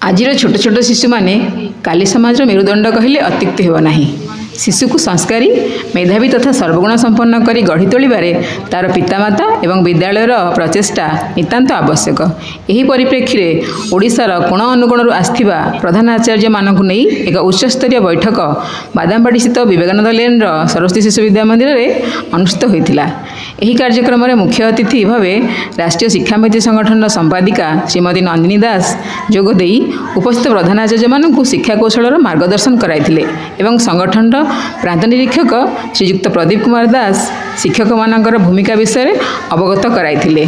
आजिर छोट छोट शिशु माने काली समाज मेरुदंड कहले अत्युक्ति हेब नाही। शिशु को संस्कारी मेधावी तथा सर्वगुण संपन्न करी गढ़ी तोलिबारे तार पितामाता एवं विद्यालयर प्रचेष्टा नितांत आवश्यक। एही परिप्रेक्षी में ओडिशार कोण अनुकोणरू आस्थिबा प्रधान आचार्य मानकु नै एक उच्चस्तरीय बैठक बादामबाड़ी स्थित विवेकानंद लेन सरस्वती शिशु विद्या मंदिर में अनुष्ठित होता। एही कार्यक्रम में मुख्य अतिथि भाव राष्ट्रीय शिक्षामित्र संगठन संपादिका श्रीमती नंदिनी दास जोगदे उपस्थित प्रधान आचार्य मानकु शिक्षा कौशल मार्गदर्शन कराइथिले एवं संगठन प्रांत निरीक्षक श्रीयुक्त प्रदीप कुमार दास शिक्षक मानकर भूमिका विषय अवगत कराइथिले।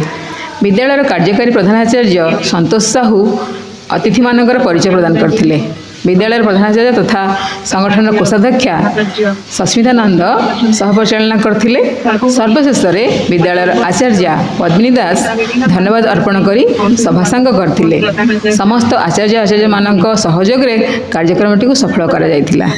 विद्यालय कार्यकारी प्रधानाचार्य संतोष साहू अतिथि मानकर परिचय प्रदान करथिले। विद्यालय प्रधानाचार्य तथा संगठन कोषाध्यक्षा सस्मितानंद सहपरिचालना करथिले। सर्वशेष विद्यालय आचार्य पद्मिनी दास धन्यवाद अर्पण करी सभासांग करथिले। समस्त आचार्य मानक सहयोग रे कार्यक्रमटी को सफल करा जायथिला।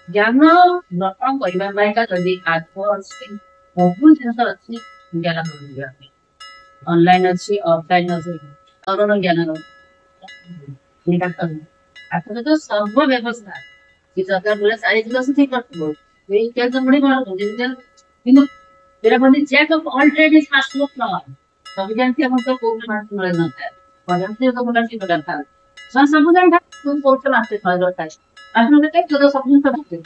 ज्ञान नटन करबा बाइका जदी आत्म अछि बहुत जिंस अछि ज्ञान मिलबा ऑनलाइन अछि ऑफलाइन अछि अरुण ज्ञान रो निका कर आत्म तो सब व्यवस्था कि सरकार बोले सारी चीज ठीक करतो ये क्या जमड़ी मार डिजिटल इन तेरा बंदी check of all trade is fast work ना सब जानते हम तो कोई मार मिले ना है पढ़ते तो बोला कि बदल था सब जान था तुम कोर्स मास्टर फाइल होता है आपण ते तो सब दिन करते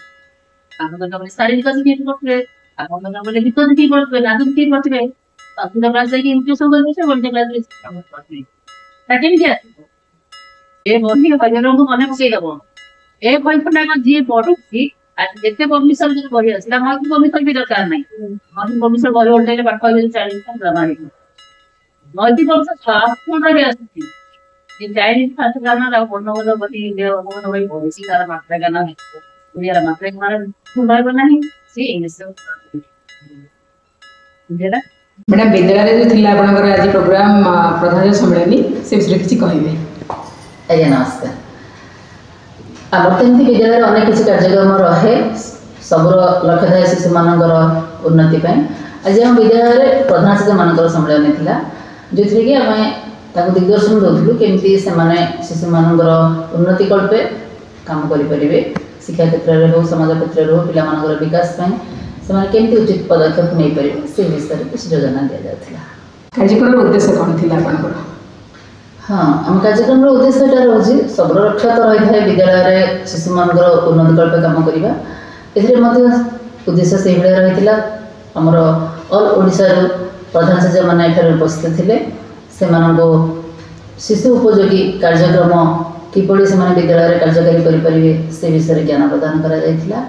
आपण तो शारीरिक की करते आपण तो बोले भीतर की करते लागू की करते आपण तो क्लास की इंट्रोड्यूस करते से बोलते क्लास में काम करते ताकि क्या ए बोली बजरंग को मने पके दबो ए कल्पना का जी पढु की जेते परमिशन जो करी असला हम की परमिशन भी दरकार नहीं हम परमिशन करे ओल्टे बात कहले 40 का प्रमाणिक मल्टी परमिशन साफ कोन रे आसी ये चाइनीज खाते गाना रा कोन बती देव कोन भाई पॉलिसी का मात्रा गाना है उनिया मात्रा मारा सुनाय बना है से इंग्लिश जेला मैडम विद्यालय जो थिला आपनकर आज प्रोग्राम प्रधान सम्मेलनी से विषय किछि कहिबे। आज्ञा नमस्कार। आवर्तन विद्यालय अनेक किसी कार्यक्रम रहे सबुर लक्ष्य थाए शिशु मानकर उन्नति आज हम विद्यालय प्रधान शिक्षक मानकर सम्मेलन थिला जो कि आम ताको दिग्दर्शन दउथलु केमती से माने शिशु मानकर उन्नति कल्पे काम करि परिबे शिक्षा क्षेत्र रे हो समाज क्षेत्र रे हो पिला मानकर विकास पय से माने केमती उचित पदक्षेप नै परिबे से विषय कुछ योजना दिया जाथिला। कार्यक्रम रो उद्देश्य कोन थिला आपनकर। हाँ आम कार्यक्रम रो उद्देश्य टा रहछि सबर रक्षा तो रही थाए विद्यालय रे शिशु मानकर उन्नति कल्पे काम करिबा एथरे मध्ये उद्देश्य से बेले रहितला हमर ऑल ओडिसा रो प्रधान शिक्षक माने एठार उपस्थित थिले से मानको शिशु उपयोगी कार्यक्रम किपरि से माने विद्यालय रे कार्यकारी करि परिबे से विषय ज्ञान प्रदान करा जायतिला।